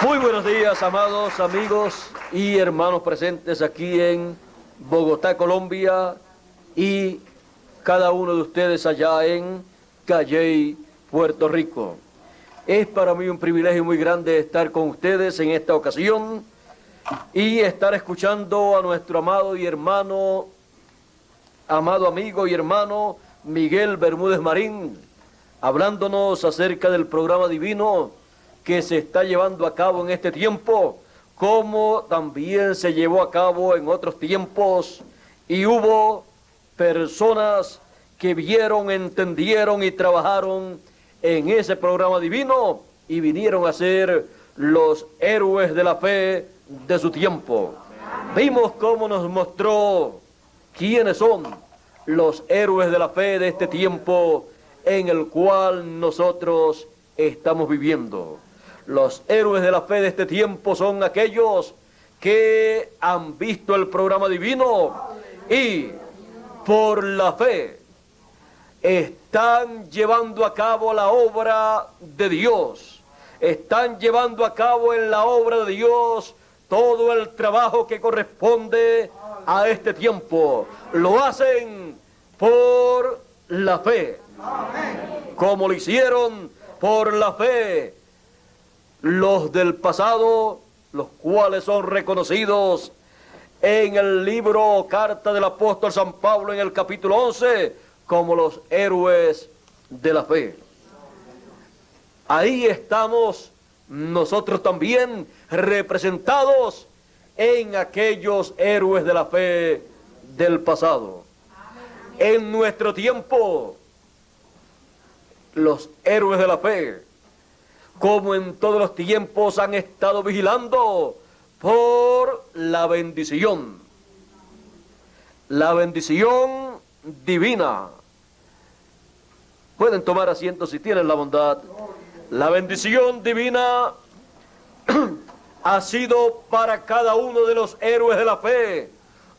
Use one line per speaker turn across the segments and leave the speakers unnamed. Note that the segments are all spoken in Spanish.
Muy buenos días, amados amigos y hermanos presentes aquí en Bogotá, Colombia, y cada uno de ustedes allá en Calley, Puerto Rico. Es para mí un privilegio muy grande estar con ustedes en esta ocasión y estar escuchando a nuestro amado amigo y hermano Miguel Bermúdez Marín, hablándonos acerca del programa divino que se está llevando a cabo en este tiempo, como también se llevó a cabo en otros tiempos, y hubo personas que vieron, entendieron y trabajaron en ese programa divino y vinieron a ser los héroes de la fe de su tiempo. Vimos cómo nos mostró quiénes son los héroes de la fe de este tiempo en el cual nosotros estamos viviendo. Los héroes de la fe de este tiempo son aquellos que han visto el programa divino y por la fe están llevando a cabo la obra de Dios. Están llevando a cabo en la obra de Dios todo el trabajo que corresponde a este tiempo. Lo hacen por la fe, como lo hicieron por la fe los del pasado, los cuales son reconocidos en el libro Carta del Apóstol San Pablo en el capítulo 11 como los héroes de la fe. Ahí estamos nosotros también representados en aquellos héroes de la fe del pasado. En nuestro tiempo, los héroes de la fe, como en todos los tiempos, han estado vigilando por la bendición divina. Pueden tomar asiento si tienen la bondad. La bendición divina ha sido para cada uno de los héroes de la fe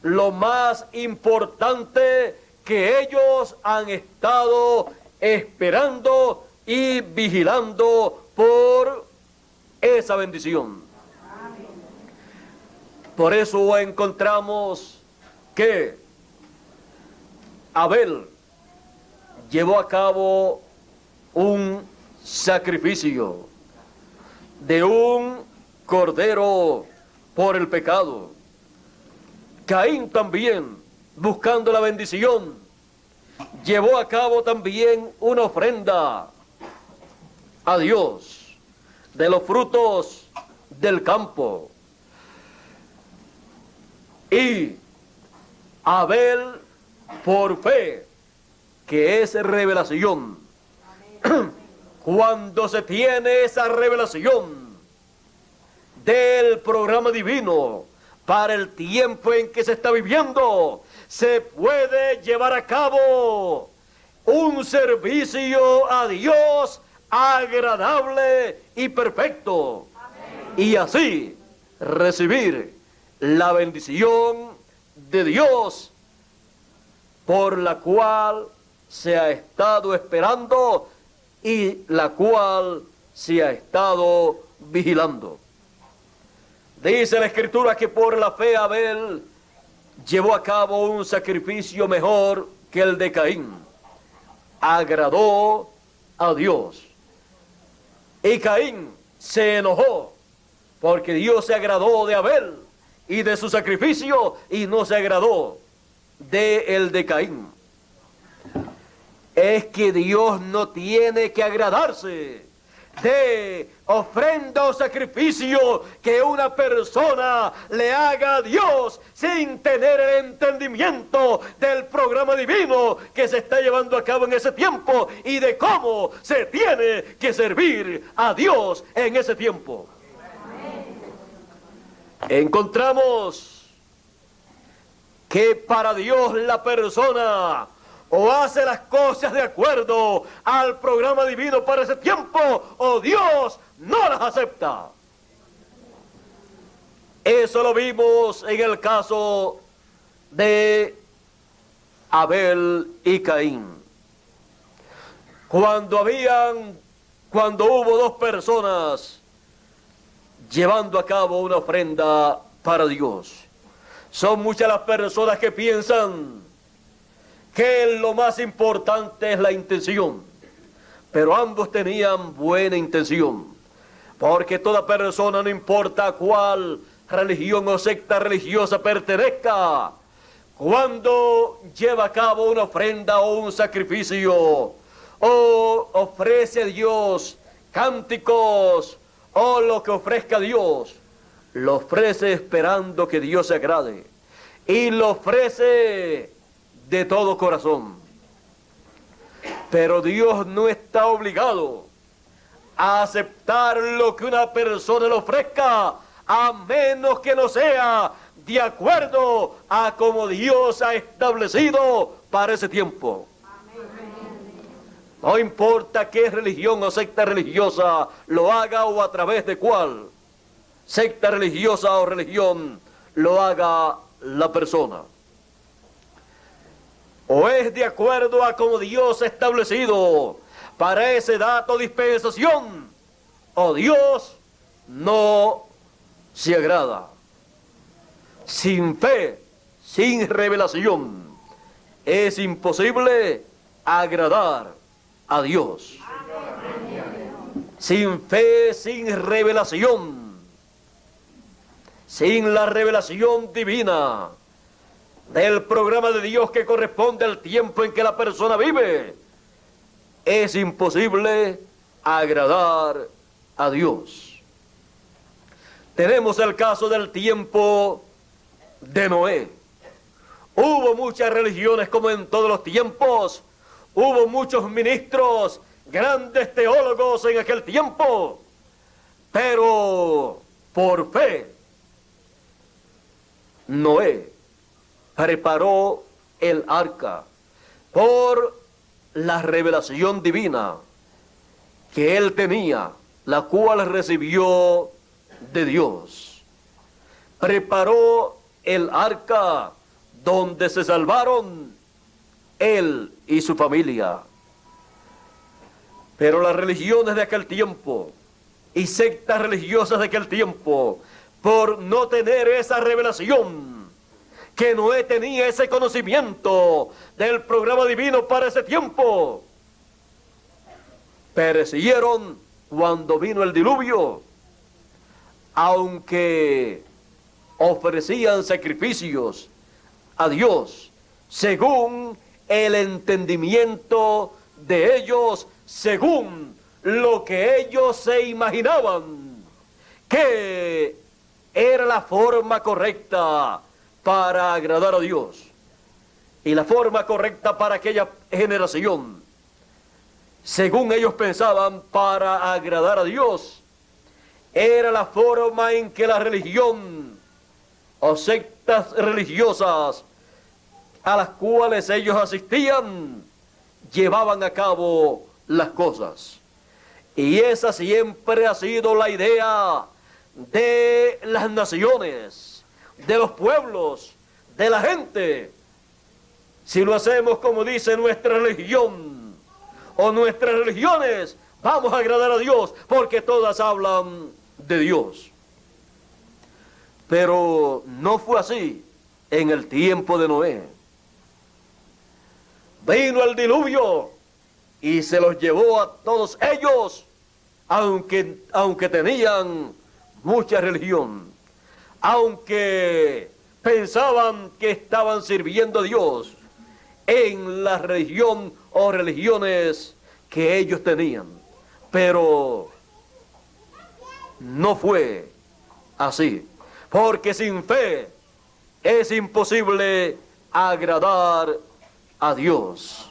lo más importante que ellos han estado esperando y vigilando por esa bendición. Por eso encontramos que Abel llevó a cabo un sacrificio de un cordero por el pecado. Caín también, buscando la bendición, llevó a cabo también una ofrenda a Dios de los frutos del campo. Y Abel, por fe, que es revelación, cuando se tiene esa revelación del programa divino para el tiempo en que se está viviendo, se puede llevar a cabo un servicio a Dios agradable y perfecto. Amén. Y así recibir la bendición de Dios por la cual se ha estado esperando y la cual se ha estado vigilando. Dice la Escritura que por la fe Abel llevó a cabo un sacrificio mejor que el de Caín. Agradó a Dios. Y Caín se enojó porque Dios se agradó de Abel y de su sacrificio y no se agradó de el de Caín. Es que Dios no tiene que agradarse de ofrenda o sacrificio que una persona le haga a Dios sin tener el entendimiento del programa divino que se está llevando a cabo en ese tiempo y de cómo se tiene que servir a Dios en ese tiempo. Encontramos que para Dios la persona o hace las cosas de acuerdo al programa divino para ese tiempo, o Dios no las acepta. Eso lo vimos en el caso de Abel y Caín. Cuando hubo dos personas llevando a cabo una ofrenda para Dios. Son muchas las personas que piensan que lo más importante es la intención, pero ambos tenían buena intención, porque toda persona, no importa a cuál religión o secta religiosa pertenezca, cuando lleva a cabo una ofrenda o un sacrificio, o ofrece a Dios cánticos, o lo que ofrezca a Dios, lo ofrece esperando que Dios se agrade, y lo ofrece de todo corazón. Pero Dios no está obligado a aceptar lo que una persona le ofrezca, a menos que no sea de acuerdo a como Dios ha establecido para ese tiempo. No importa qué religión o secta religiosa lo haga, o a través de cuál secta religiosa o religión lo haga la persona. O es de acuerdo a como Dios ha establecido para ese dato dispensación, o Dios no se agrada. Sin fe, sin revelación, es imposible agradar a Dios. Sin fe, sin revelación, sin la revelación divina del programa de Dios que corresponde al tiempo en que la persona vive, es imposible agradar a Dios. Tenemos el caso del tiempo de Noé. Hubo muchas religiones como en todos los tiempos, hubo muchos ministros, grandes teólogos en aquel tiempo, pero por fe, Noé preparó el arca por la revelación divina que él tenía, la cual recibió de Dios. Preparó el arca donde se salvaron él y su familia. Pero las religiones de aquel tiempo y sectas religiosas de aquel tiempo, por no tener esa revelación, que Noé tenía ese conocimiento del programa divino para ese tiempo, perecieron cuando vino el diluvio, aunque ofrecían sacrificios a Dios según el entendimiento de ellos, según lo que ellos se imaginaban que era la forma correcta para agradar a Dios. Y la forma correcta para aquella generación, según ellos pensaban, para agradar a Dios, era la forma en que la religión o sectas religiosas a las cuales ellos asistían llevaban a cabo las cosas. Y esa siempre ha sido la idea de las naciones, de los pueblos, de la gente. Si lo hacemos como dice nuestra religión o nuestras religiones, vamos a agradar a Dios, porque todas hablan de Dios. Pero no fue así en el tiempo de Noé. Vino el diluvio y se los llevó a todos ellos, aunque tenían mucha religión, aunque pensaban que estaban sirviendo a Dios en la religión o religiones que ellos tenían. Pero no fue así, porque sin fe es imposible agradar a Dios.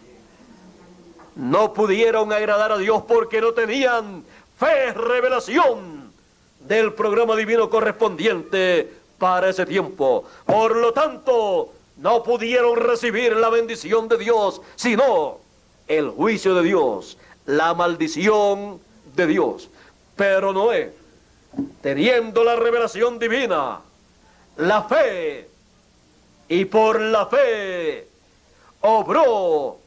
No pudieron agradar a Dios porque no tenían fe, revelación del programa divino correspondiente para ese tiempo. Por lo tanto, no pudieron recibir la bendición de Dios, sino el juicio de Dios, la maldición de Dios. Pero Noé, teniendo la revelación divina, la fe, y por la fe obró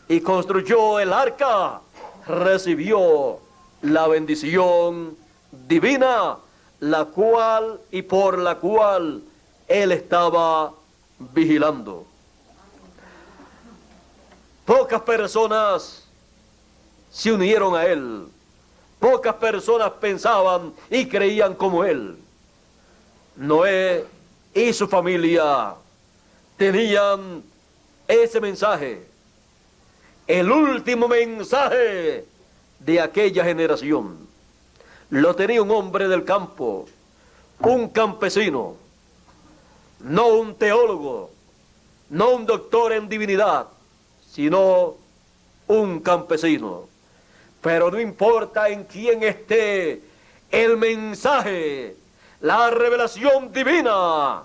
y construyó el arca, recibió la bendición divina la cual y por la cual él estaba vigilando. Pocas personas se unieron a él. Pocas personas pensaban y creían como él. Noé y su familia tenían ese mensaje, el último mensaje de aquella generación. Lo tenía un hombre del campo, un campesino, no un teólogo, no un doctor en divinidad, sino un campesino. Pero no importa en quién esté el mensaje, la revelación divina,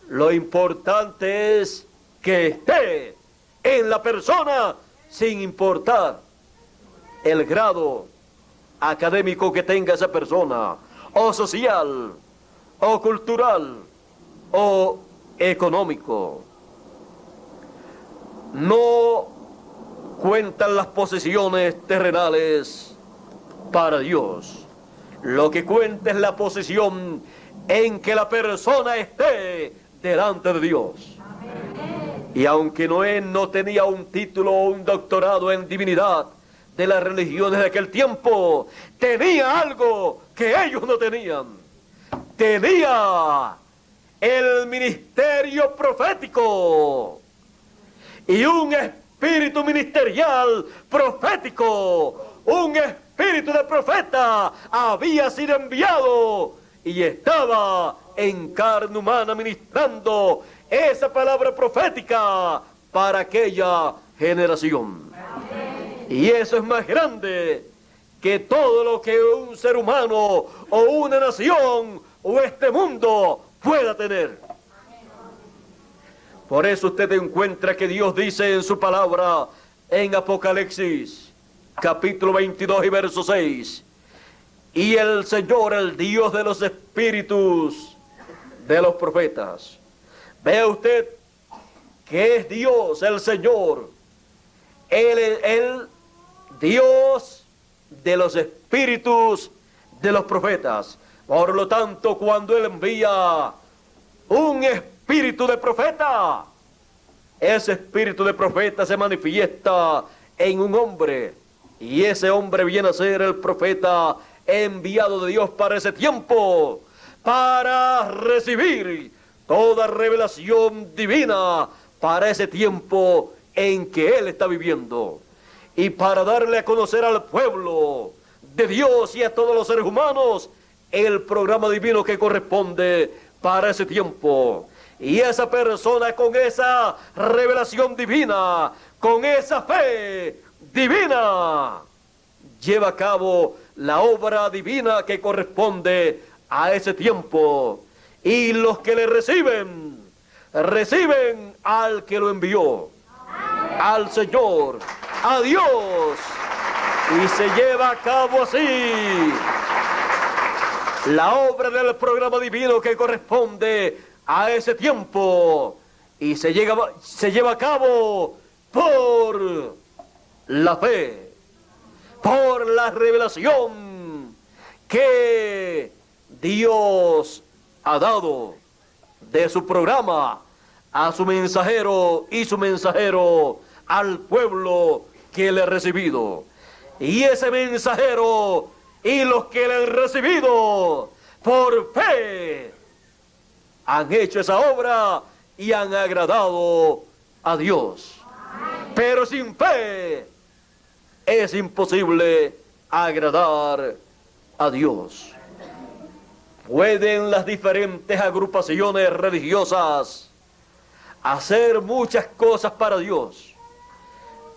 lo importante es que esté en la persona sin importar el grado académico que tenga esa persona, o social, o cultural, o económico. No cuentan las posesiones terrenales para Dios. Lo que cuenta es la posición en que la persona esté delante de Dios. Y aunque Noé no tenía un título o un doctorado en divinidad de las religiones de aquel tiempo, tenía algo que ellos no tenían. Tenía el ministerio profético y un espíritu ministerial profético, un espíritu de profeta había sido enviado y estaba en carne humana ministrando esa palabra profética para aquella generación. Y eso es más grande que todo lo que un ser humano o una nación o este mundo pueda tener. Por eso usted encuentra que Dios dice en su palabra en Apocalipsis, capítulo 22 y verso 6, y el Señor, el Dios de los espíritus de los profetas. Vea usted que es Dios, el Señor, el Dios de los espíritus de los profetas. Por lo tanto, cuando Él envía un espíritu de profeta, ese espíritu de profeta se manifiesta en un hombre, y ese hombre viene a ser el profeta enviado de Dios para ese tiempo, para recibir toda revelación divina para ese tiempo en que Él está viviendo, y para darle a conocer al pueblo de Dios y a todos los seres humanos el programa divino que corresponde para ese tiempo. Y esa persona, con esa revelación divina, con esa fe divina, lleva a cabo la obra divina que corresponde a ese tiempo. Y los que le reciben, reciben al que lo envió, al Señor, a Dios. Y se lleva a cabo así la obra del programa divino que corresponde a ese tiempo, y se lleva a cabo por la fe, por la revelación que Dios ha dado de su programa a su mensajero y su mensajero al pueblo que le ha recibido. Y ese mensajero y los que le han recibido por fe han hecho esa obra y han agradado a Dios. Pero sin fe es imposible agradar a Dios. Pueden las diferentes agrupaciones religiosas hacer muchas cosas para Dios,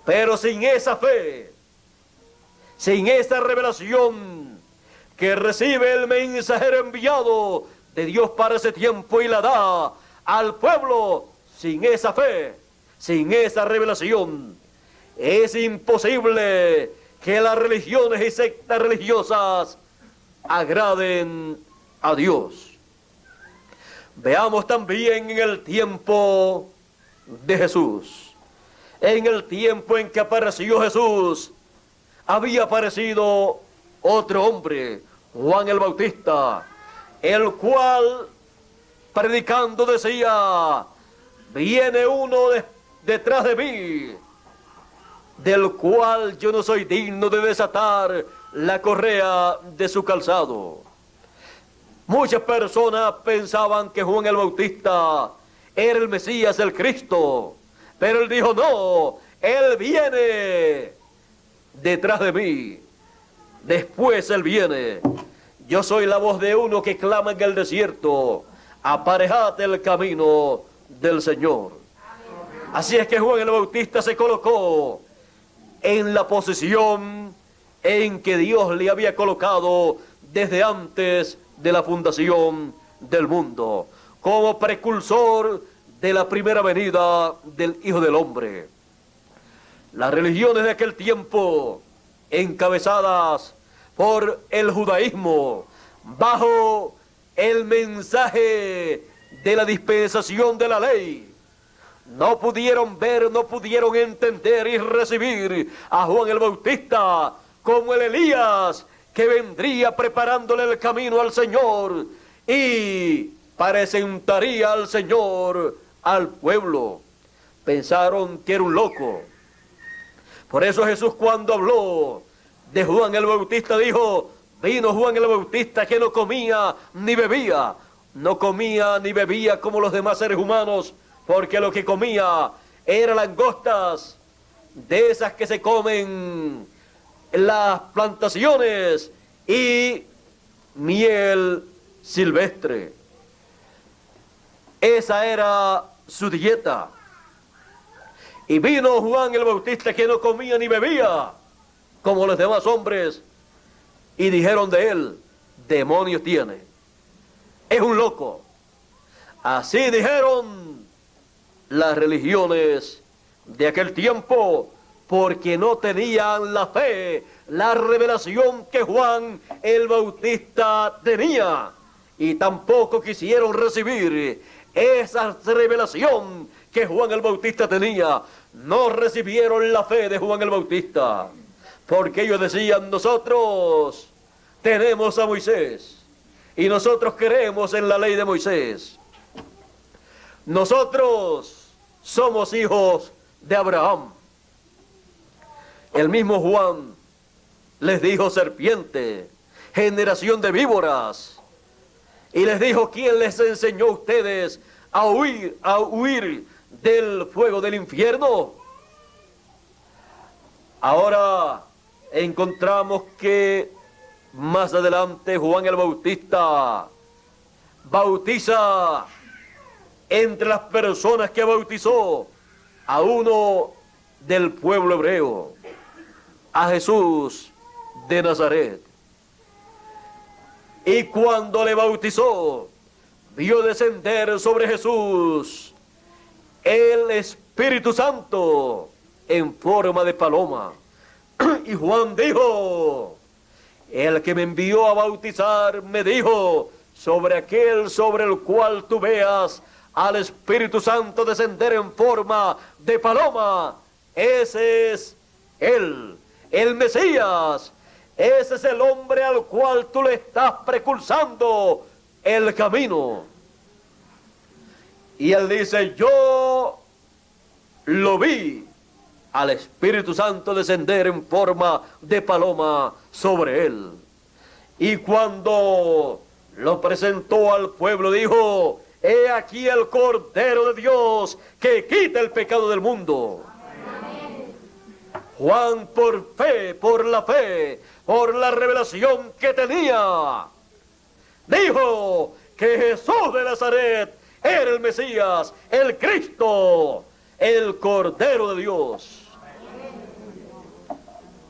pero sin esa fe, sin esa revelación que recibe el mensajero enviado de Dios para ese tiempo y la da al pueblo, sin esa fe, sin esa revelación, es imposible que las religiones y sectas religiosas agraden a Dios. Veamos también en el tiempo de Jesús. En el tiempo en que apareció Jesús, había aparecido otro hombre, Juan el Bautista, el cual predicando decía: viene uno detrás de mí, del cual yo no soy digno de desatar la correa de su calzado. Muchas personas pensaban que Juan el Bautista era el Mesías, el Cristo, pero él dijo: no, él viene detrás de mí, después él viene. Yo soy la voz de uno que clama en el desierto: aparejad el camino del Señor. Así es que Juan el Bautista se colocó en la posición en que Dios le había colocado desde antes de la fundación del mundo, como precursor de la primera venida del Hijo del Hombre. Las religiones de aquel tiempo, encabezadas por el judaísmo, bajo el mensaje de la dispensación de la ley, no pudieron ver, no pudieron entender y recibir a Juan el Bautista como el Elías que vendría preparándole el camino al Señor y presentaría al Señor al pueblo. Pensaron que era un loco. Por eso Jesús, cuando habló de Juan el Bautista, dijo: vino Juan el Bautista que no comía ni bebía. No comía ni bebía como los demás seres humanos, porque lo que comía eran langostas, de esas que se comen en las plantaciones, y miel silvestre. Esa era su dieta. Y vino Juan el Bautista que no comía ni bebía como los demás hombres, y dijeron de él: demonios tiene, es un loco. Así dijeron las religiones de aquel tiempo, porque no tenían la fe, la revelación que Juan el Bautista tenía, y tampoco quisieron recibir esa revelación que Juan el Bautista tenía. No recibieron la fe de Juan el Bautista, porque ellos decían: nosotros tenemos a Moisés y nosotros creemos en la ley de Moisés. Nosotros somos hijos de Abraham. El mismo Juan les dijo: serpiente, generación de víboras. Y les dijo: ¿quién les enseñó a ustedes a huir del fuego del infierno? Ahora encontramos que más adelante Juan el Bautista bautiza entre las personas que bautizó a uno del pueblo hebreo, a Jesús de Nazaret. Y cuando le bautizó, vio descender sobre Jesús el Espíritu Santo en forma de paloma. Y Juan dijo: el que me envió a bautizar me dijo: sobre aquel sobre el cual tú veas al Espíritu Santo descender en forma de paloma, ese es él, el Mesías. Ese es el hombre al cual tú le estás precursando el camino. Y él dice: yo lo vi al Espíritu Santo descender en forma de paloma sobre él. Y cuando lo presentó al pueblo, dijo: he aquí el Cordero de Dios que quita el pecado del mundo. Amén. Juan, por fe, por la fe, por la revelación que tenía, dijo que Jesús de Nazaret era el Mesías, el Cristo, el Cordero de Dios.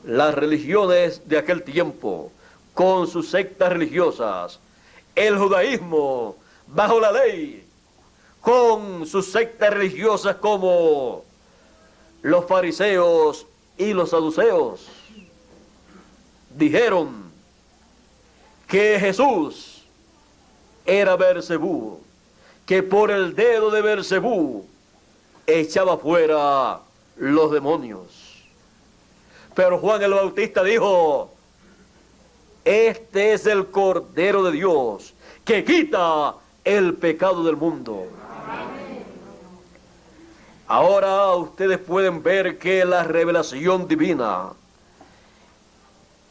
Las religiones de aquel tiempo, con sus sectas religiosas, el judaísmo bajo la ley, con sus sectas religiosas como los fariseos y los saduceos, dijeron que Jesús era Beelzebú, que por el dedo de Beelzebú echaba fuera los demonios. Pero Juan el Bautista dijo: Este es el Cordero de Dios que quita el pecado del mundo. Ahora ustedes pueden ver que la revelación divina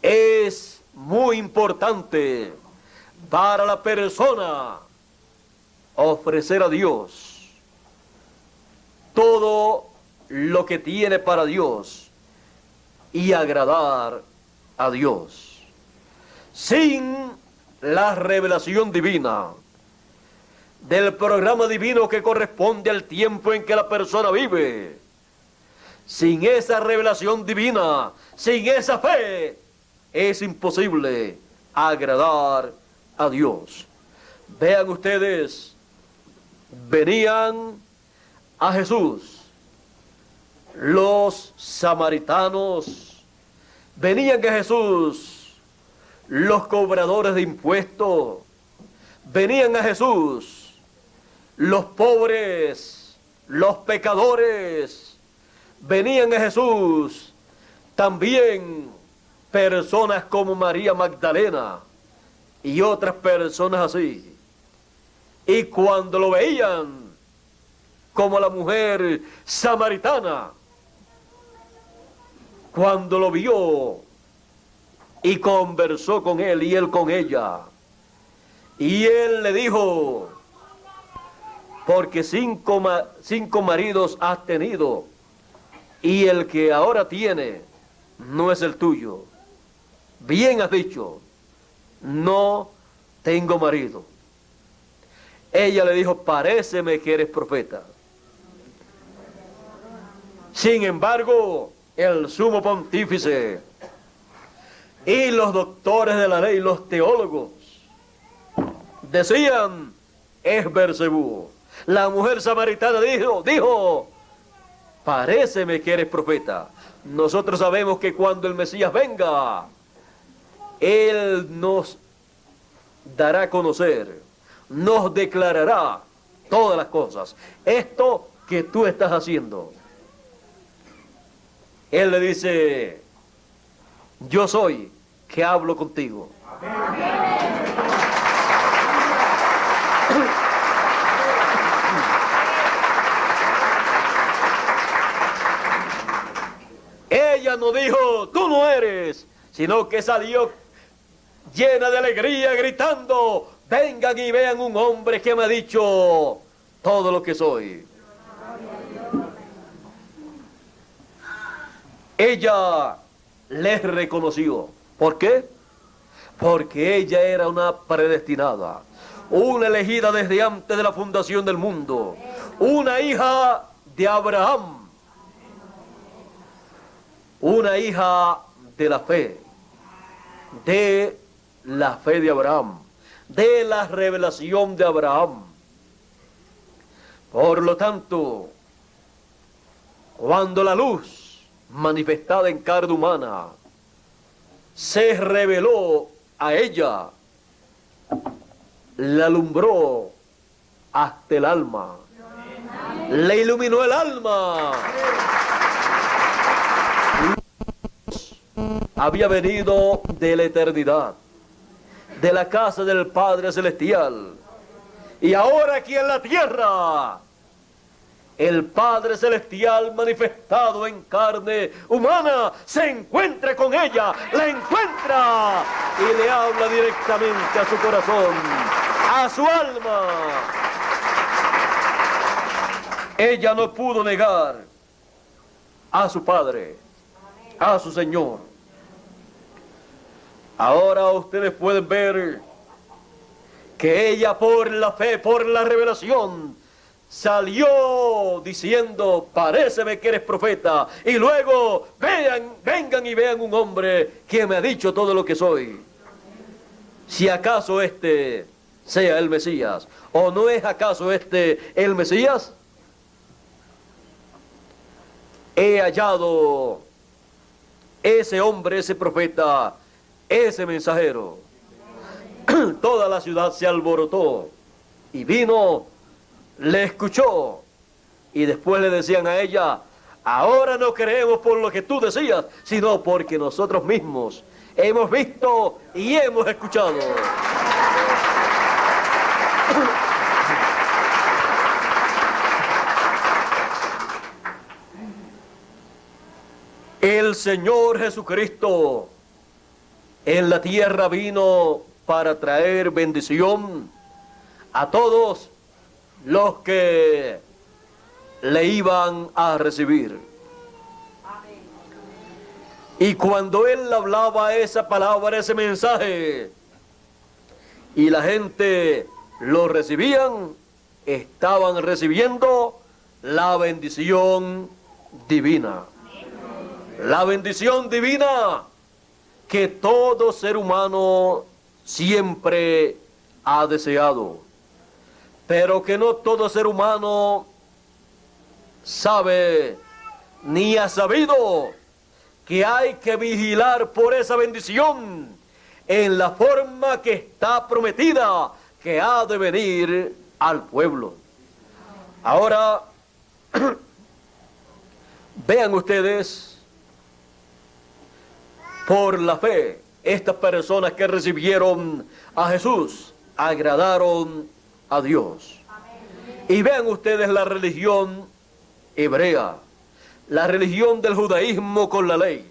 es muy importante para la persona. Ofrecer a Dios todo lo que tiene para Dios y agradar a Dios. Sin la revelación divina del programa divino que corresponde al tiempo en que la persona vive, sin esa revelación divina, sin esa fe, es imposible agradar a Dios. Vean ustedes, venían a Jesús los samaritanos, venían a Jesús los cobradores de impuestos, venían a Jesús los pobres, los pecadores, venían a Jesús también personas como María Magdalena y otras personas así. Y cuando lo veían, como la mujer samaritana, cuando lo vio y conversó con él y él con ella, y él le dijo: porque cinco maridos has tenido, y el que ahora tiene no es el tuyo. Bien has dicho, no tengo marido. Ella le dijo: paréceme que eres profeta. Sin embargo, el sumo pontífice y los doctores de la ley, los teólogos, decían: es Bersebú. La mujer samaritana dijo: paréceme que eres profeta. Nosotros sabemos que cuando el Mesías venga, Él nos dará a conocer, nos declarará todas las cosas. Esto que tú estás haciendo. Él le dice: yo soy que hablo contigo. Ella no dijo: tú no eres, sino que salió llena de alegría, gritando: vengan y vean un hombre que me ha dicho todo lo que soy. Ella les reconoció. ¿Por qué? Porque ella era una predestinada, una elegida desde antes de la fundación del mundo, una hija de Abraham, una hija de la fe de Abraham, de la revelación de Abraham. Por lo tanto, cuando la luz manifestada en carne humana se reveló a ella, la alumbró hasta el alma, le iluminó el alma. Había venido de la eternidad, de la casa del Padre Celestial, y ahora aquí en la tierra, el Padre Celestial manifestado en carne humana se encuentra con ella, la encuentra y le habla directamente a su corazón, a su alma. Ella no pudo negar a su Padre, a su Señor. Ahora ustedes pueden ver que ella, por la fe, por la revelación, salió diciendo: paréceme que eres profeta. Y luego: vengan y vean un hombre que me ha dicho todo lo que soy. Si acaso este sea el Mesías, ¿o no es acaso este el Mesías? He hallado ese hombre, ese profeta, ese mensajero. Toda la ciudad se alborotó y vino, le escuchó, y después le decían a ella: ahora no creemos por lo que tú decías, sino porque nosotros mismos hemos visto y hemos escuchado. El Señor Jesucristo en la tierra vino para traer bendición a todos los que le iban a recibir. Y cuando Él hablaba esa palabra, ese mensaje, y la gente lo recibían, estaban recibiendo la bendición divina. La bendición divina que todo ser humano siempre ha deseado, pero que no todo ser humano sabe ni ha sabido que hay que vigilar por esa bendición en la forma que está prometida, que ha de venir al pueblo. Ahora, vean ustedes, por la fe, estas personas que recibieron a Jesús agradaron a Dios. Y vean ustedes la religión hebrea, la religión del judaísmo con la ley,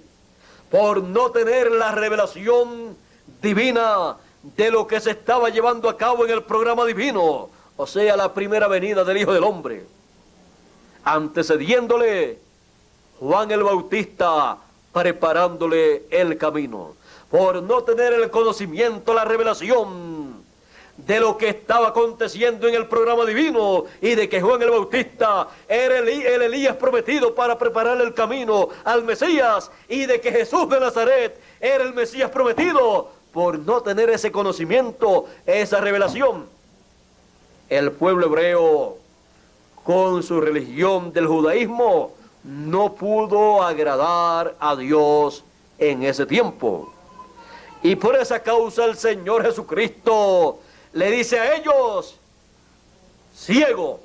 por no tener la revelación divina de lo que se estaba llevando a cabo en el programa divino, o sea, la primera venida del Hijo del Hombre, antecediéndole Juan el Bautista, preparándole el camino, por no tener el conocimiento, la revelación de lo que estaba aconteciendo en el programa divino, y de que Juan el Bautista era el Elías prometido para preparar el camino al Mesías, y de que Jesús de Nazaret era el Mesías prometido. Por no tener ese conocimiento, esa revelación, el pueblo hebreo, con su religión del judaísmo, no pudo agradar a Dios en ese tiempo. Y por esa causa el Señor Jesucristo le dice a ellos: ciegos,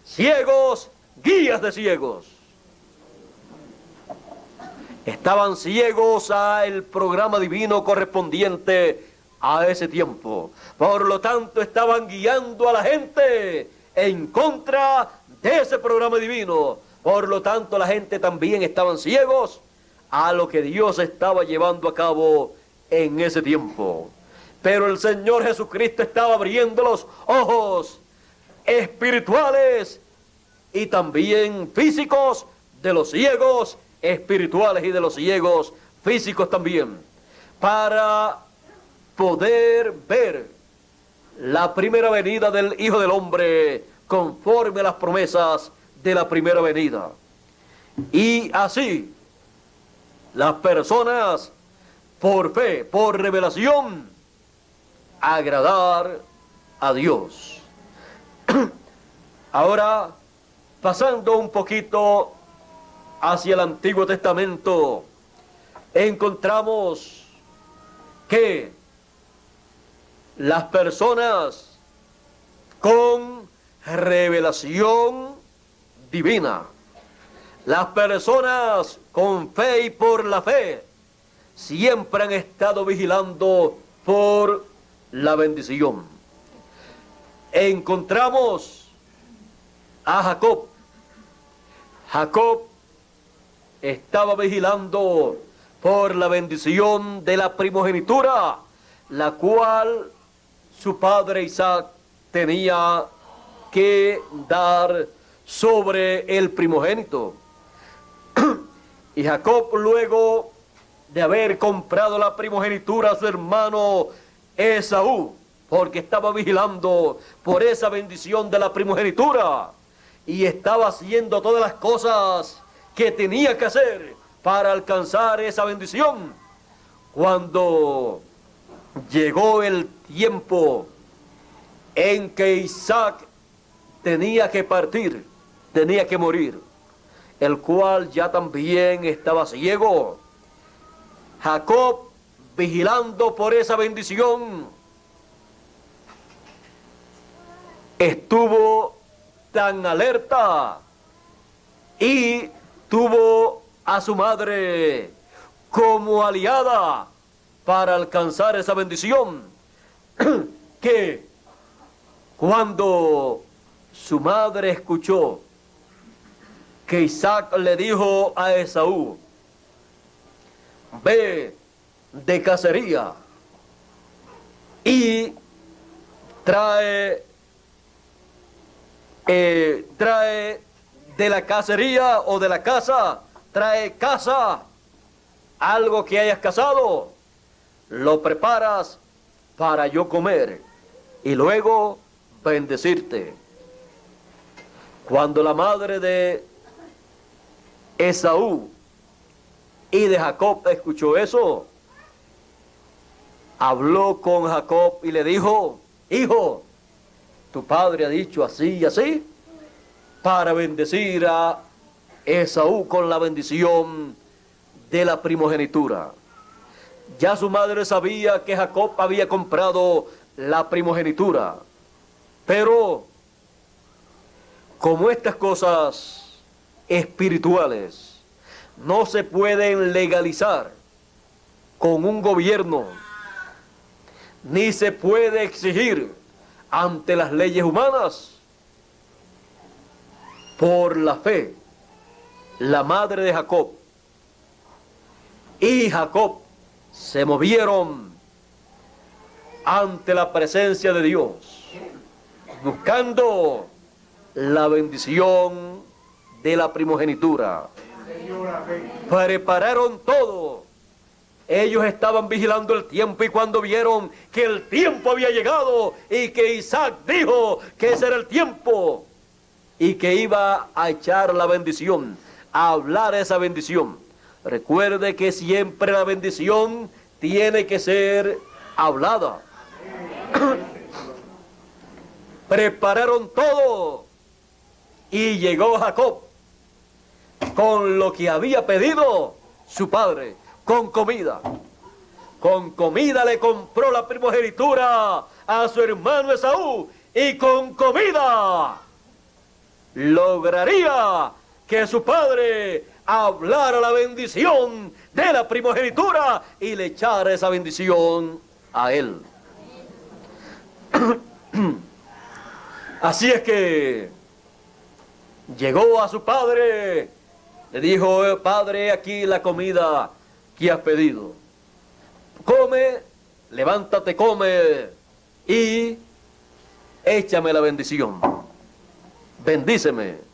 ciegos, guías de ciegos. Estaban ciegos al programa divino correspondiente a ese tiempo. Por lo tanto, estaban guiando a la gente en contra de ese programa divino. Por lo tanto, la gente también estaban ciegos a lo que Dios estaba llevando a cabo en ese tiempo. Pero el Señor Jesucristo estaba abriendo los ojos espirituales y también físicos de los ciegos espirituales y de los ciegos físicos también, para poder ver la primera venida del Hijo del Hombre conforme a las promesas de la primera venida. Y así las personas, por fe, por revelación, agradar a Dios. Ahora, pasando un poquito hacia el Antiguo Testamento, encontramos que las personas con revelación divina, las personas con fe y por la fe, siempre han estado vigilando por la bendición. Encontramos a Jacob. Jacob estaba vigilando por la bendición de la primogenitura, la cual su padre Isaac tenía que dar sobre el primogénito. Y Jacob, luego de haber comprado la primogenitura a su hermano Esaú, porque estaba vigilando por esa bendición de la primogenitura y estaba haciendo todas las cosas que tenía que hacer para alcanzar esa bendición, cuando llegó el tiempo en que Isaac tenía que partir, tenía que morir, el cual ya también estaba ciego, Jacob, vigilando por esa bendición, estuvo tan alerta y tuvo a su madre como aliada para alcanzar esa bendición, que cuando su madre escuchó que Isaac le dijo a Esaú: ve de cacería y trae de la cacería o de la casa, trae caza, algo que hayas cazado, lo preparas para yo comer y luego bendecirte. Cuando la madre de Esaú y de Jacob escuchó eso, habló con Jacob y le dijo: hijo, tu padre ha dicho así y así, para bendecir a Esaú con la bendición de la primogenitura. Ya su madre sabía que Jacob había comprado la primogenitura, pero como estas cosas espirituales no se pueden legalizar con un gobierno, ni se puede exigir ante las leyes humanas, por la fe, la madre de Jacob y Jacob se movieron ante la presencia de Dios, buscando la bendición de la primogenitura. Prepararon todo. Ellos estaban vigilando el tiempo, y cuando vieron que el tiempo había llegado y que Isaac dijo que ese era el tiempo y que iba a echar la bendición, a hablar esa bendición. Recuerde que siempre la bendición tiene que ser hablada. Prepararon todo y llegó Jacob con lo que había pedido su padre, con comida. Con comida le compró la primogenitura a su hermano Esaú, y con comida lograría que su padre hablara la bendición de la primogenitura y le echara esa bendición a él. Así es que llegó a su padre, le dijo: padre, aquí la comida que has pedido. Come, levántate, come y échame la bendición. Bendíceme.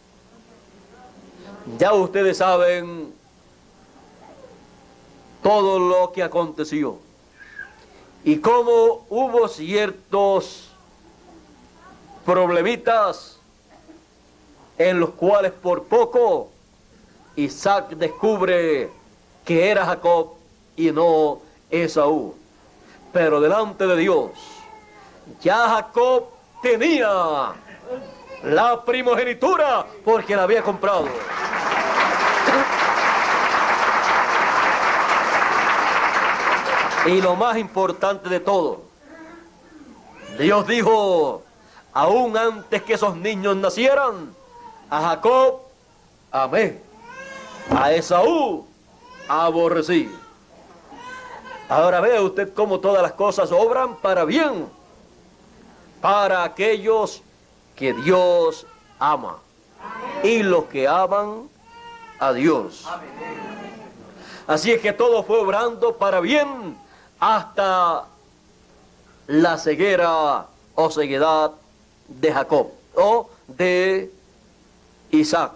Ya ustedes saben todo lo que aconteció y cómo hubo ciertos problemitas en los cuales por poco Isaac descubre que era Jacob y no Esaú. Pero delante de Dios, ya Jacob tenía la primogenitura porque la había comprado. Y lo más importante de todo, Dios dijo, aún antes que esos niños nacieran, a Jacob amé, a Esaú aborrecí. Ahora vea usted cómo todas las cosas obran para bien, para aquellos que Dios ama y los que aman a Dios. Así es que todo fue obrando para bien hasta la ceguera o ceguedad de Jacob o de Isaac,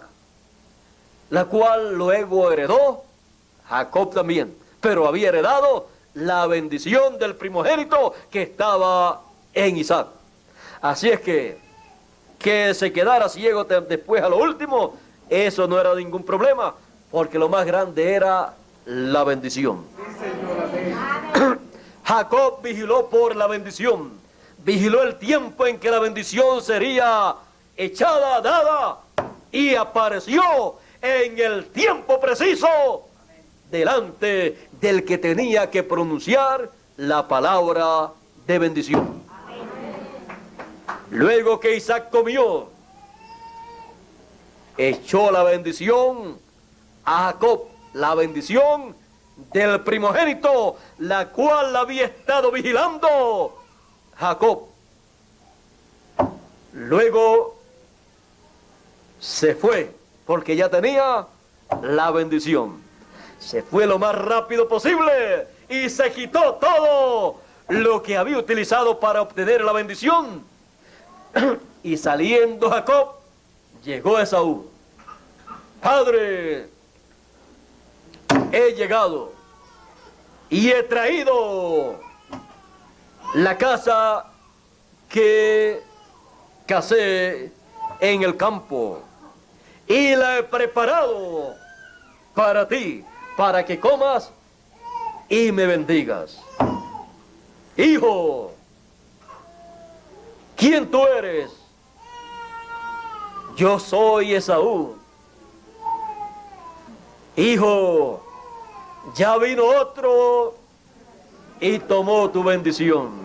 la cual luego heredó Jacob también, pero había heredado la bendición del primogénito que estaba en Isaac. Así es que se quedara ciego después a lo último, eso no era ningún problema, porque lo más grande era la bendición. Jacob vigiló por la bendición, vigiló el tiempo en que la bendición sería echada, dada, y apareció en el tiempo preciso delante del que tenía que pronunciar la palabra de bendición. Luego que Isaac comió, echó la bendición a Jacob, la bendición del primogénito, la cual había estado vigilando Jacob. Luego se fue, porque ya tenía la bendición. Se fue lo más rápido posible y se quitó todo lo que había utilizado para obtener la bendición. Y saliendo Jacob, llegó Esaú. Padre, he llegado y he traído la casa que cacé en el campo y la he preparado para ti, para que comas y me bendigas. Hijo, ¿quién tú eres? Yo soy Esaú. Hijo, ya vino otro y tomó tu bendición.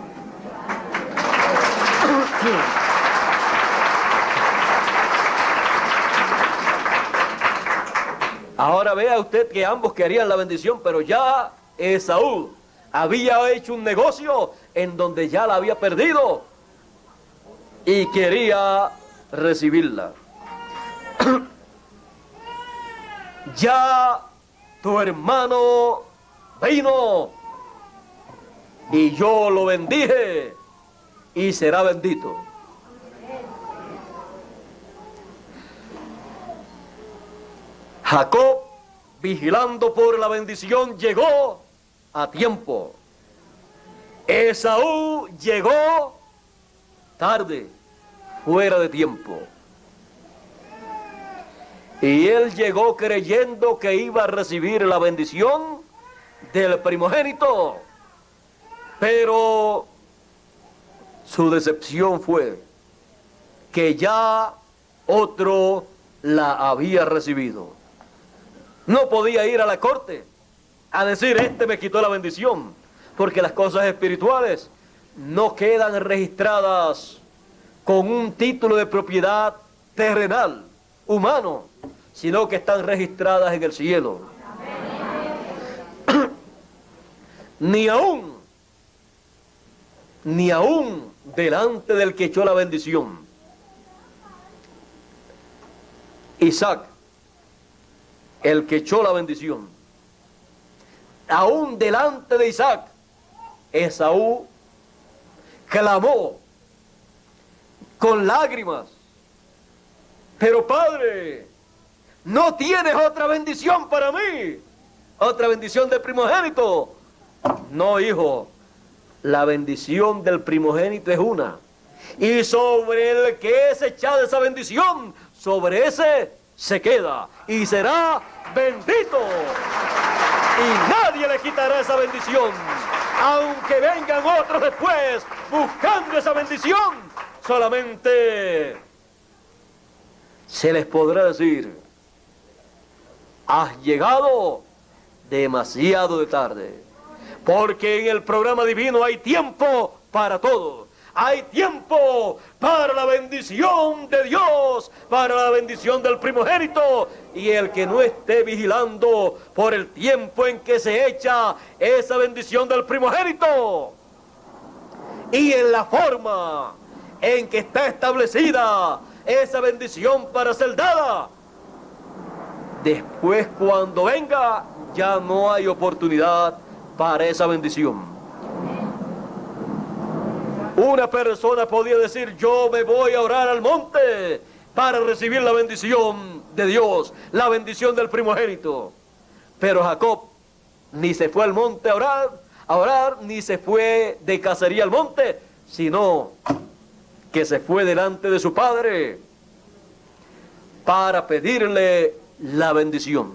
Ahora vea usted que ambos querían la bendición, pero ya Esaú había hecho un negocio en donde ya la había perdido y quería recibirla. Ya tu hermano vino y yo lo bendije y será bendito. Jacob, vigilando por la bendición, llegó a tiempo. Esaú llegó tarde, fuera de tiempo. Y él llegó creyendo que iba a recibir la bendición del primogénito. Pero su decepción fue que ya otro la había recibido. No podía ir a la corte a decir, este me quitó la bendición, porque las cosas espirituales no quedan registradas con un título de propiedad terrenal, humano, sino que están registradas en el cielo. Ni aún delante del que echó la bendición. Isaac, el que echó la bendición, aún delante de Isaac, Esaú clamó con lágrimas, pero padre, ¿no tienes otra bendición para mí? ¿Otra bendición del primogénito? No, hijo, la bendición del primogénito es una. Y sobre el que es echada esa bendición, sobre ese se queda y será bendito. Y nadie le quitará esa bendición. Aunque vengan otros después buscando esa bendición, solamente se les podrá decir, has llegado demasiado de tarde. Porque en el programa divino hay tiempo para todo. Hay tiempo para la bendición de Dios, para la bendición del primogénito. Y el que no esté vigilando por el tiempo en que se echa esa bendición del primogénito y en la forma en que está establecida esa bendición para ser dada, después cuando venga ya no hay oportunidad para esa bendición. Una persona podía decir, yo me voy a orar al monte para recibir la bendición de Dios, la bendición del primogénito. Pero Jacob ni se fue al monte a orar, ni se fue de cacería al monte, sino que se fue delante de su padre para pedirle la bendición.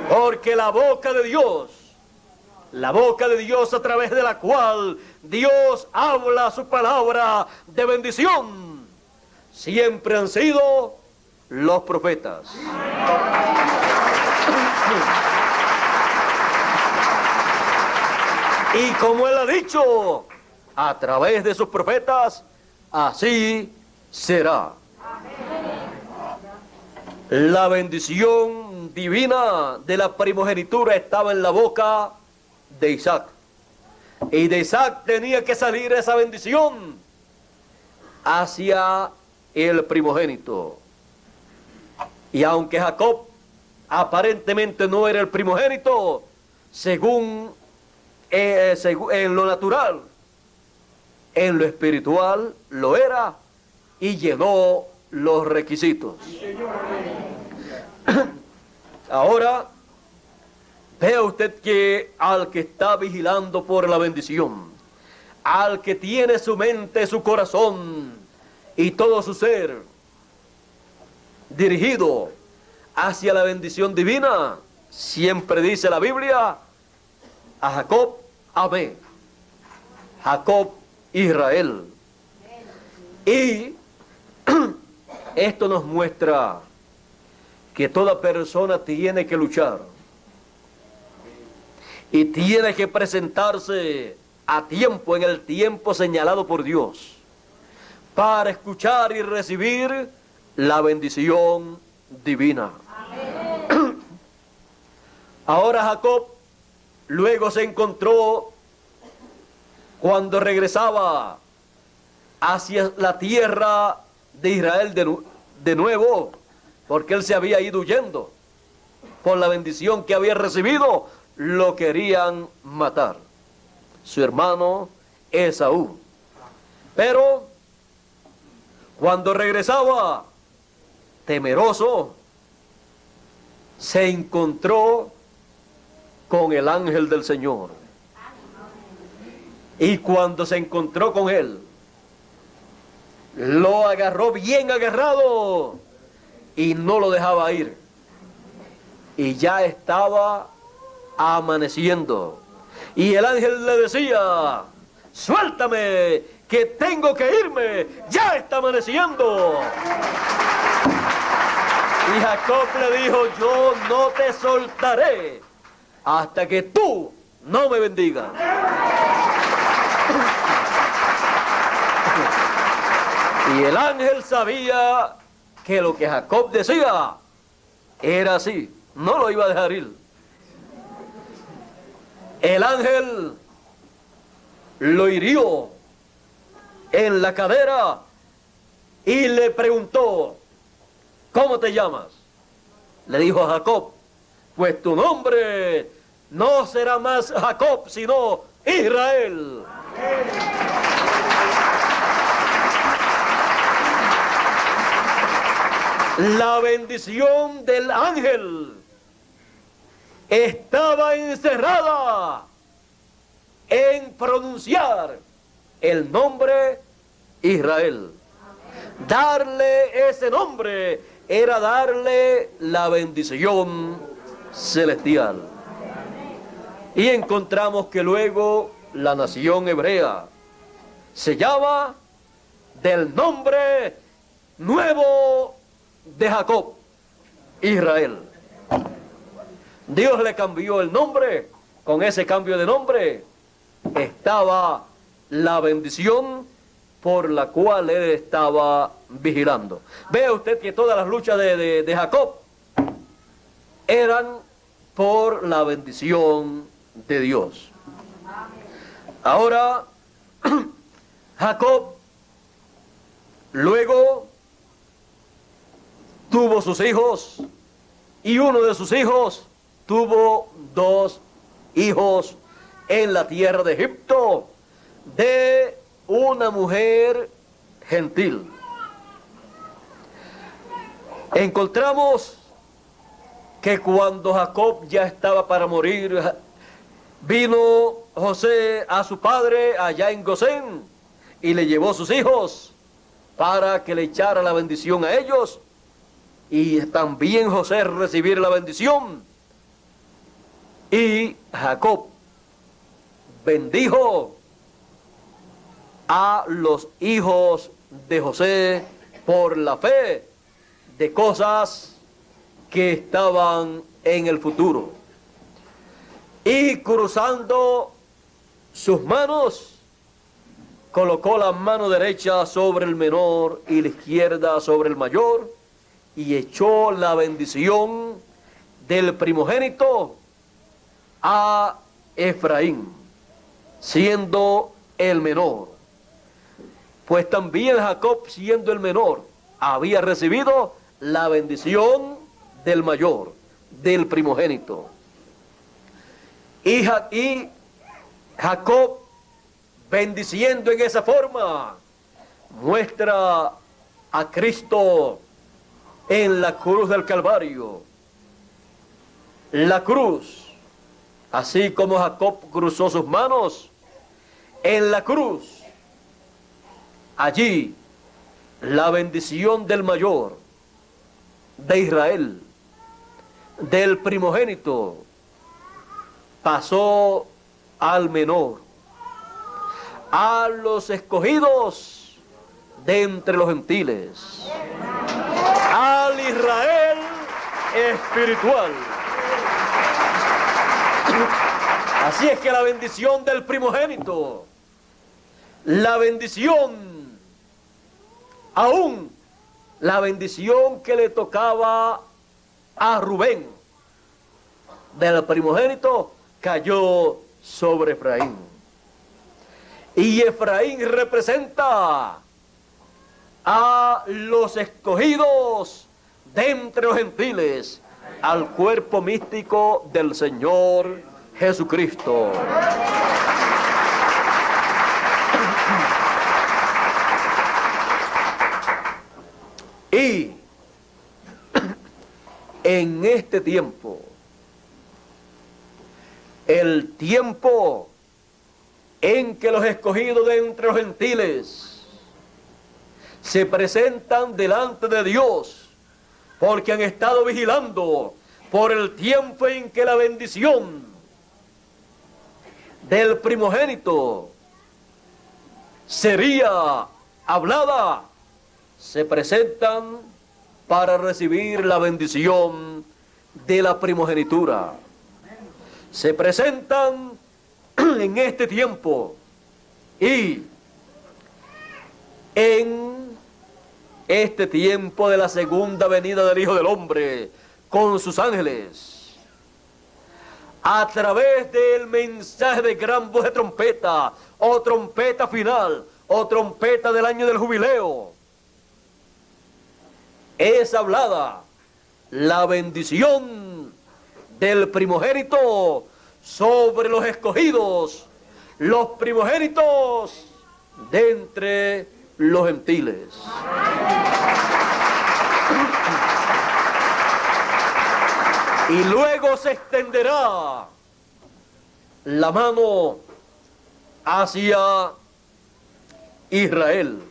Porque la boca de Dios a través de la cual Dios habla su palabra de bendición, siempre han sido los profetas. Y como él ha dicho, a través de sus profetas, así será. La bendición divina de la primogenitura estaba en la boca de Isaac. Y de Isaac tenía que salir esa bendición hacia el primogénito. Y aunque Jacob aparentemente no era el primogénito, según en lo natural, en lo espiritual lo era y llenó los requisitos. Ahora, vea usted que al que está vigilando por la bendición, al que tiene su mente, su corazón y todo su ser dirigido hacia la bendición divina, siempre dice la Biblia, a Jacob amé, Jacob Israel. Y esto nos muestra que toda persona tiene que luchar y tiene que presentarse a tiempo, en el tiempo señalado por Dios, para escuchar y recibir la bendición divina. Amén. Ahora Jacob luego se encontró, cuando regresaba hacia la tierra de Israel de nuevo, porque él se había ido huyendo por la bendición que había recibido, lo querían matar, su hermano Esaú. Pero cuando regresaba temeroso, se encontró con el ángel del Señor. Y cuando se encontró con él, lo agarró bien agarrado y no lo dejaba ir. Y ya estaba amaneciendo. Y el ángel le decía, suéltame, que tengo que irme, ya está amaneciendo. Y Jacob le dijo, yo no te soltaré hasta que tú no me bendigas. Y el ángel sabía que lo que Jacob decía era así, no lo iba a dejar ir. El ángel lo hirió en la cadera y le preguntó, ¿cómo te llamas? Le dijo a Jacob, pues tu nombre no será más Jacob, sino Israel. La bendición del ángel estaba encerrada en pronunciar el nombre Israel. Darle ese nombre era darle la bendición celestial. Y encontramos que luego la nación hebrea se llama del nombre nuevo de Jacob, Israel. Dios le cambió el nombre. Con ese cambio de nombre estaba la bendición por la cual él estaba vigilando. Vea usted que todas las luchas de Jacob eran por la bendición de Dios. Ahora, Jacob luego tuvo sus hijos, y uno de sus hijos tuvo 2 hijos en la tierra de Egipto, de una mujer gentil. Encontramos que cuando Jacob ya estaba para morir, vino José a su padre allá en Gosén y le llevó sus hijos para que le echara la bendición a ellos, y también José recibir la bendición. Y Jacob bendijo a los hijos de José por la fe de cosas que estaban en el futuro. Y cruzando sus manos, colocó la mano derecha sobre el menor y la izquierda sobre el mayor, y echó la bendición del primogénito a Efraín, siendo el menor. Pues también Jacob, siendo el menor, había recibido la bendición del mayor, del primogénito. Y Jacob, bendiciendo en esa forma, muestra a Cristo en la cruz del Calvario. La cruz, así como Jacob cruzó sus manos en la cruz, allí la bendición del mayor de Israel, del primogénito, pasó al menor, a los escogidos de entre los gentiles, al Israel espiritual. Así es que la bendición del primogénito, la bendición, aún la bendición que le tocaba a Rubén del primogénito, cayó sobre Efraín. Y Efraín representa a los escogidos de entre los gentiles, al cuerpo místico del Señor Jesucristo. Y en este tiempo, el tiempo en que los escogidos de entre los gentiles se presentan delante de Dios, porque han estado vigilando por el tiempo en que la bendición del primogénito sería hablada, se presentan para recibir la bendición de la primogenitura. Se presentan en este tiempo y en este tiempo de la segunda venida del Hijo del Hombre con sus ángeles, a través del mensaje de gran voz de trompeta, o trompeta final, o trompeta del año del jubileo, es hablada la bendición del primogénito sobre los escogidos, los primogénitos de entre los gentiles. Y luego se extenderá la mano hacia Israel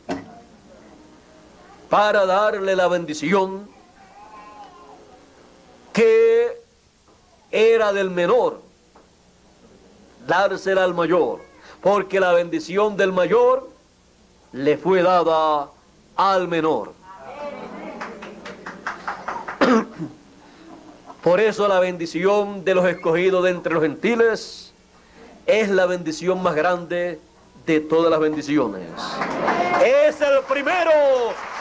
para darle la bendición que era del menor, dársela al mayor, porque la bendición del mayor le fue dada al menor. Por eso la bendición de los escogidos de entre los gentiles es la bendición más grande de todas las bendiciones. Es el primero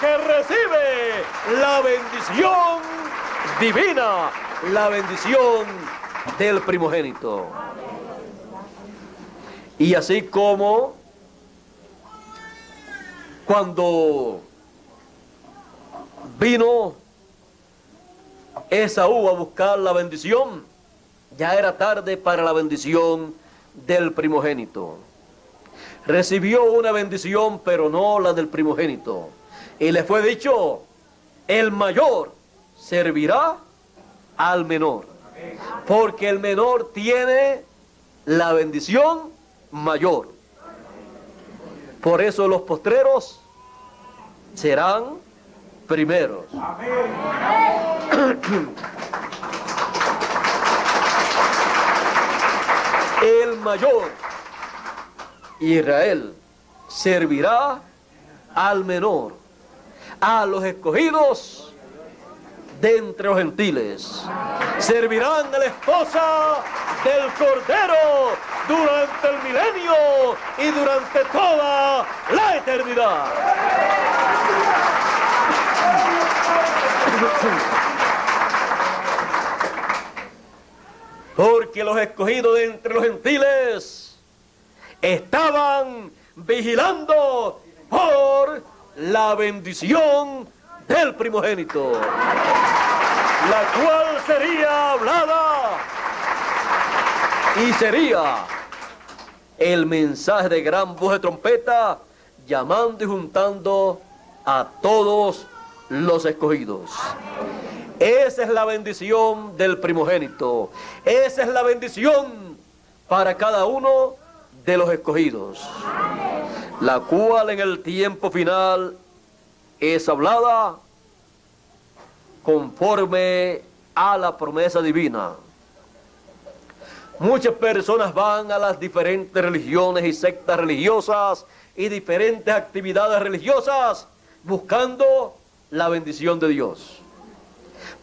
que recibe la bendición divina, la bendición del primogénito. Y así como cuando vino Esaú a buscar la bendición, ya era tarde para la bendición del primogénito. Recibió una bendición, pero no la del primogénito. Y le fue dicho, el mayor servirá al menor, porque el menor tiene la bendición mayor. Por eso los postreros serán primeros. El mayor, Israel, servirá al menor, a los escogidos de entre los gentiles. Servirán a la esposa del Cordero durante el milenio y durante toda la eternidad. porque los escogidos de entre los gentiles estaban vigilando por la bendición del primogénito, la cual sería hablada y sería el mensaje de gran voz de trompeta, llamando y juntando a todos los escogidos. Esa es la bendición del primogénito. Esa es la bendición para cada uno de los escogidos, la cual en el tiempo final es hablada conforme a la promesa divina. Muchas personas van a las diferentes religiones y sectas religiosas y diferentes actividades religiosas buscando la bendición de Dios.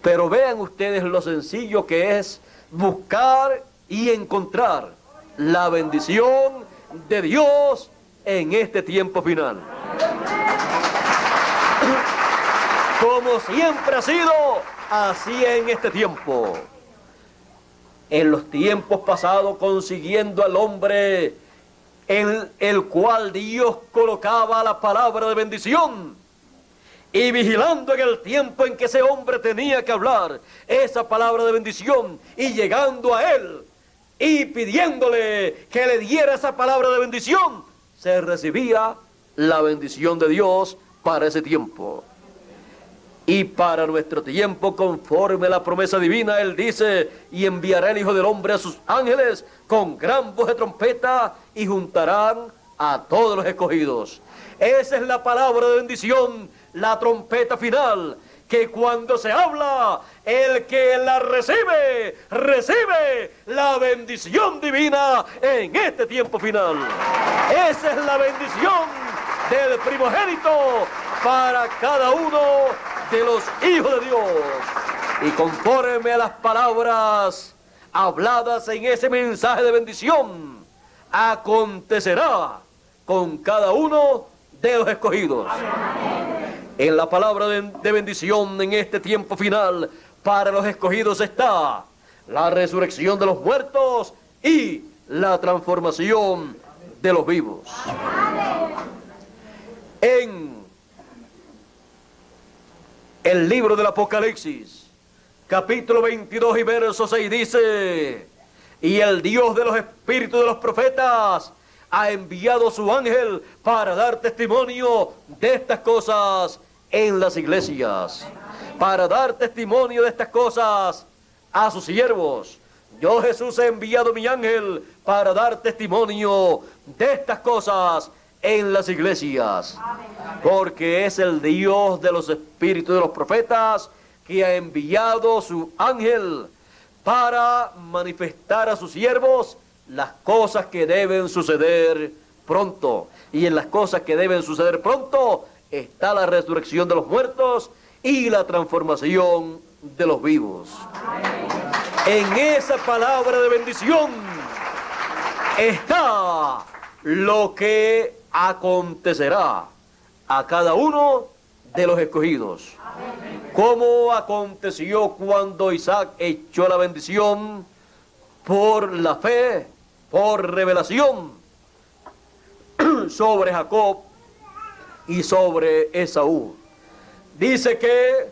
Pero vean ustedes lo sencillo que es buscar y encontrar la bendición de Dios en este tiempo final. Como siempre ha sido, así en este tiempo. En los tiempos pasados, consiguiendo al hombre en el cual Dios colocaba la palabra de bendición, y vigilando en el tiempo en que ese hombre tenía que hablar esa palabra de bendición, y llegando a él y pidiéndole que le diera esa palabra de bendición, se recibía la bendición de Dios para ese tiempo. Y para nuestro tiempo, conforme a la promesa divina, Él dice: y enviará el Hijo del Hombre a sus ángeles con gran voz de trompeta, y juntarán a todos los escogidos. Esa es la palabra de bendición, la trompeta final, que cuando se habla, el que la recibe, recibe la bendición divina en este tiempo final. Esa es la bendición del primogénito para cada uno de los hijos de Dios. Y conforme a las palabras habladas en ese mensaje de bendición, acontecerá con cada uno de los escogidos. En la palabra de bendición en este tiempo final, para los escogidos está la resurrección de los muertos y la transformación de los vivos. En el libro del Apocalipsis, capítulo 22 y verso 6 dice: y el Dios de los espíritus de los profetas ha enviado su ángel para dar testimonio de estas cosas en las iglesias, para dar testimonio de estas cosas a sus siervos. Yo, Jesús, he enviado mi ángel para dar testimonio de estas cosas en las iglesias, porque es el Dios de los espíritus de los profetas que ha enviado su ángel para manifestar a sus siervos las cosas que deben suceder pronto. Y en las cosas que deben suceder pronto está la resurrección de los muertos y la transformación de los vivos. En esa palabra de bendición está lo que acontecerá a cada uno de los escogidos. Como aconteció cuando Isaac echó la bendición por la fe, por revelación, sobre Jacob y sobre Esaú. Dice que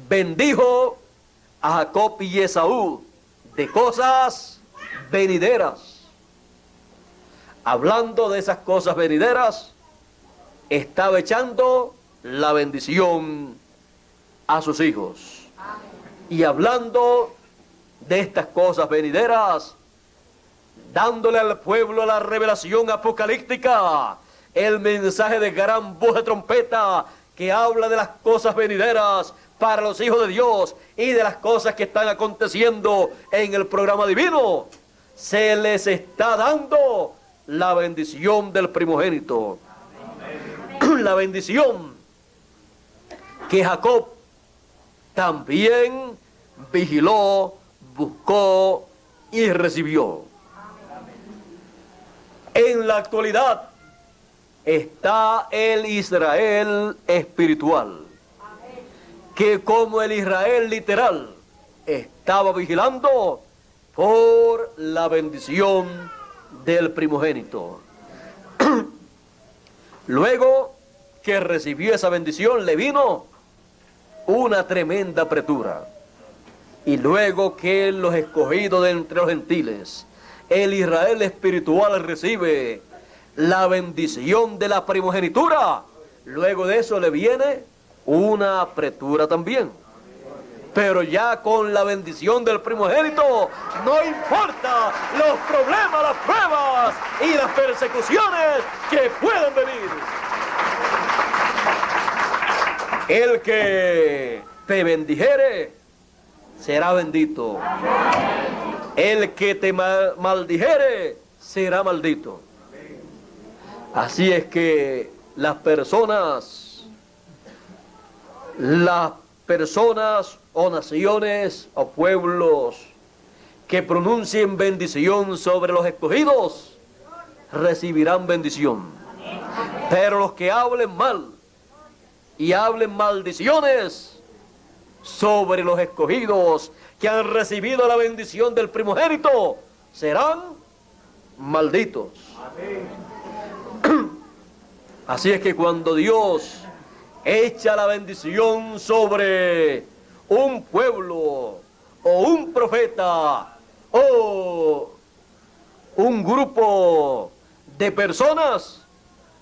bendijo a Jacob y Esaú de cosas venideras. Hablando de esas cosas venideras, estaba echando la bendición a sus hijos. Y hablando de estas cosas venideras, dándole al pueblo la revelación apocalíptica, el mensaje de gran voz de trompeta que habla de las cosas venideras para los hijos de Dios y de las cosas que están aconteciendo en el programa divino. Se les está dando la bendición del primogénito. La bendición que Jacob también vigiló, buscó y recibió. En la actualidad está el Israel espiritual, que como el Israel literal está estaba vigilando por la bendición del primogénito. Luego que recibió esa bendición, le vino una tremenda apretura. Y luego que los escogidos de entre los gentiles, el Israel espiritual, recibe la bendición de la primogenitura, luego de eso le viene una apretura también. Pero ya con la bendición del primogénito, no importa los problemas, las pruebas y las persecuciones que puedan venir. El que te bendijere será bendito. El que te maldijere será maldito. Así es que las personas o naciones o pueblos que pronuncien bendición sobre los escogidos recibirán bendición. Pero los que hablen mal y hablen maldiciones sobre los escogidos que han recibido la bendición del primogénito serán malditos. Así es que cuando Dios echa la bendición sobre un pueblo o un profeta o un grupo de personas,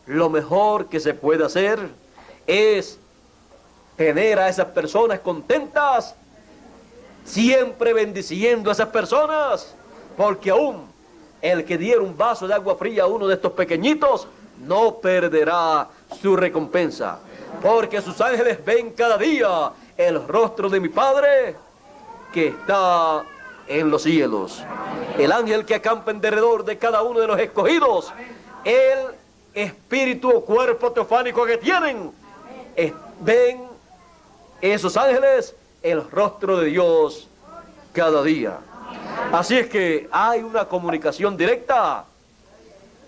lo mejor que se puede hacer es tener a esas personas contentas, siempre bendiciendo a esas personas, porque aún el que diera un vaso de agua fría a uno de estos pequeñitos no perderá su recompensa, porque sus ángeles ven cada día el rostro de mi Padre que está en los cielos. El ángel que acampa en derredor de cada uno de los escogidos, el espíritu o cuerpo teofánico que tienen, ven esos ángeles el rostro de Dios cada día. Así es que hay una comunicación directa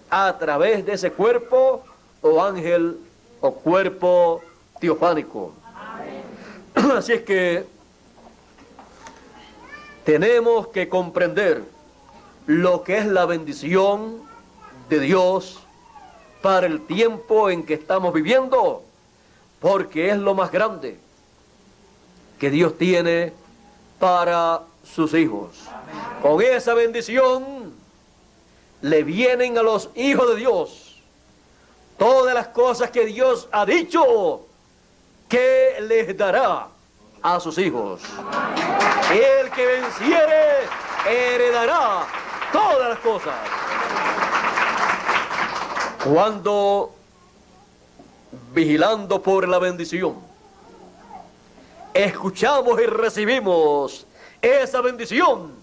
a través de ese cuerpo o ángel o cuerpo teofánico. Así es que tenemos que comprender lo que es la bendición de Dios para el tiempo en que estamos viviendo, porque es lo más grande que Dios tiene para sus hijos. Con esa bendición le vienen a los hijos de Dios todas las cosas que Dios ha dicho que les dará a sus hijos. El que venciere heredará todas las cosas. Cuando vigilando por la bendición, escuchamos y recibimos esa bendición,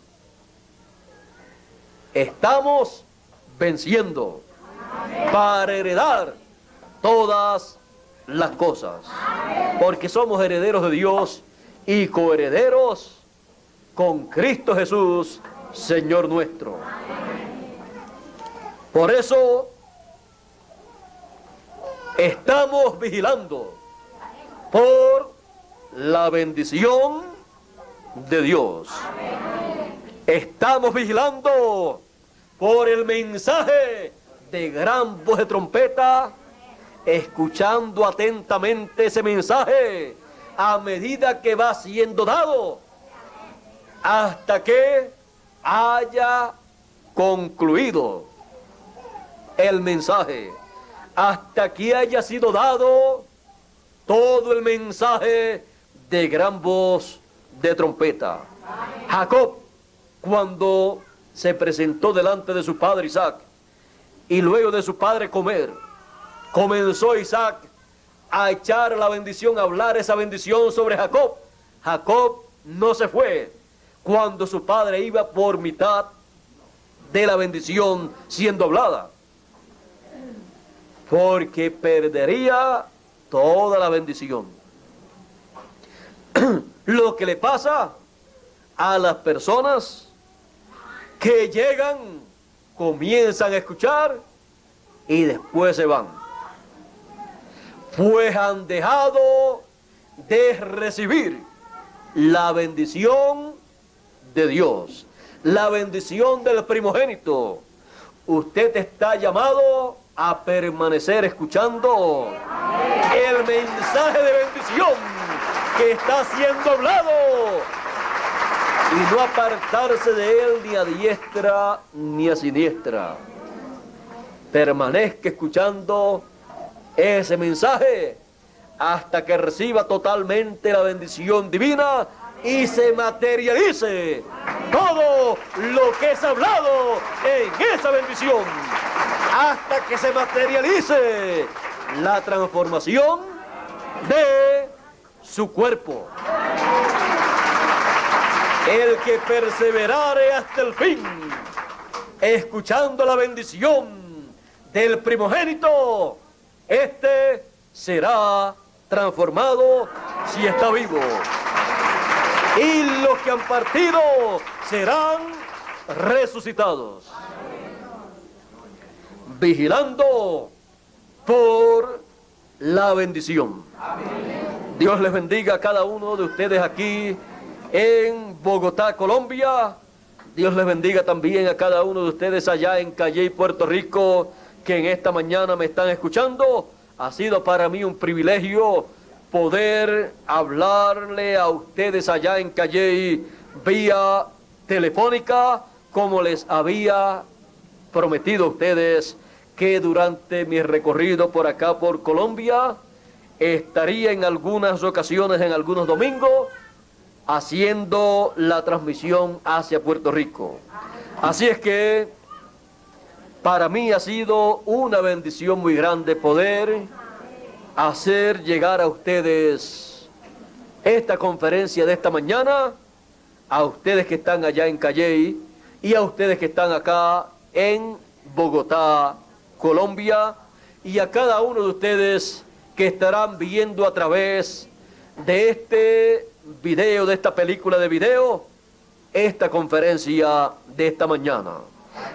estamos venciendo para heredar todas las cosas, porque somos herederos de Dios y coherederos con Cristo Jesús, Señor nuestro. Por eso estamos vigilando por la bendición de Dios. Estamos vigilando por el mensaje de gran voz de trompeta, escuchando atentamente ese mensaje a medida que va siendo dado, hasta que haya concluido el mensaje, hasta que haya sido dado todo el mensaje de gran voz de trompeta. Jacob, cuando se presentó delante de su padre Isaac, y luego de su padre comer, comenzó Isaac a echar la bendición, a hablar esa bendición sobre Jacob. Jacob no se fue cuando su padre iba por mitad de la bendición siendo hablada, porque perdería toda la bendición. Lo que le pasa a las personas que llegan, comienzan a escuchar y después se van, pues han dejado de recibir la bendición de Dios, la bendición del primogénito. Usted está llamado a permanecer escuchando el mensaje de bendición que está siendo hablado y no apartarse de él ni a diestra ni a siniestra. Permanezca escuchando ese mensaje hasta que reciba totalmente la bendición divina y se materialice todo lo que es hablado en esa bendición, hasta que se materialice la transformación de su cuerpo. El que perseverare hasta el fin, escuchando la bendición del primogénito, este será transformado si está vivo. Y los que han partido serán resucitados. Vigilando por la bendición. Dios les bendiga a cada uno de ustedes aquí en Bogotá, Colombia. Dios les bendiga también a cada uno de ustedes allá en Calley, Puerto Rico, que en esta mañana me están escuchando. Ha sido para mí un privilegio poder hablarle a ustedes allá en Calley vía telefónica, como les había prometido a ustedes que durante mi recorrido por acá por Colombia estaría en algunas ocasiones, en algunos domingos, haciendo la transmisión hacia Puerto Rico. Así es que para mí ha sido una bendición muy grande poder hacer llegar a ustedes esta conferencia de esta mañana, a ustedes que están allá en Calley y a ustedes que están acá en Bogotá, Colombia, y a cada uno de ustedes que estarán viendo a través de este video, de esta película de video, esta conferencia de esta mañana.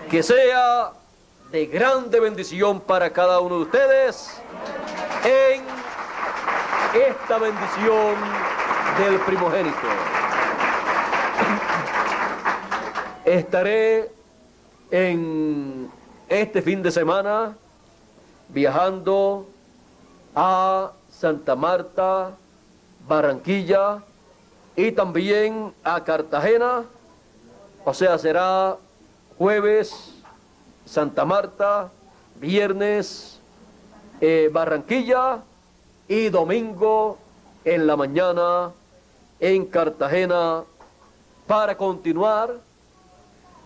Que sea de grande bendición para cada uno de ustedes en esta bendición del primogénito. Estaré en este fin de semana viajando a Santa Marta, Barranquilla y también a Cartagena. O sea, será jueves Santa Marta, viernes Barranquilla y domingo en la mañana en Cartagena, para continuar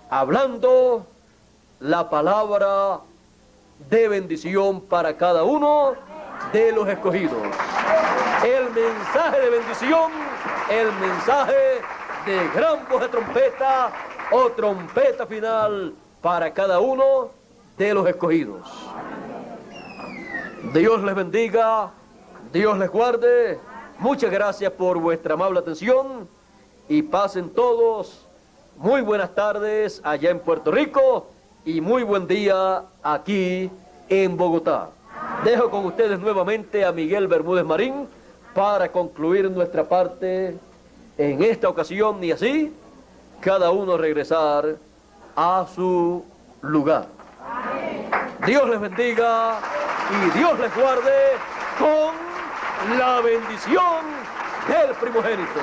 hablando la palabra de bendición para cada uno de los escogidos. El mensaje de bendición, el mensaje de gran voz de trompeta o trompeta final para cada uno de los escogidos. Dios les bendiga, Dios les guarde. Muchas gracias por vuestra amable atención y pasen todos muy buenas tardes allá en Puerto Rico y muy buen día aquí en Bogotá. Dejo con ustedes nuevamente a Miguel Bermúdez Marín para concluir nuestra parte en esta ocasión y así cada uno regresar a su lugar. Dios les bendiga y Dios les guarde con la bendición del primogénito.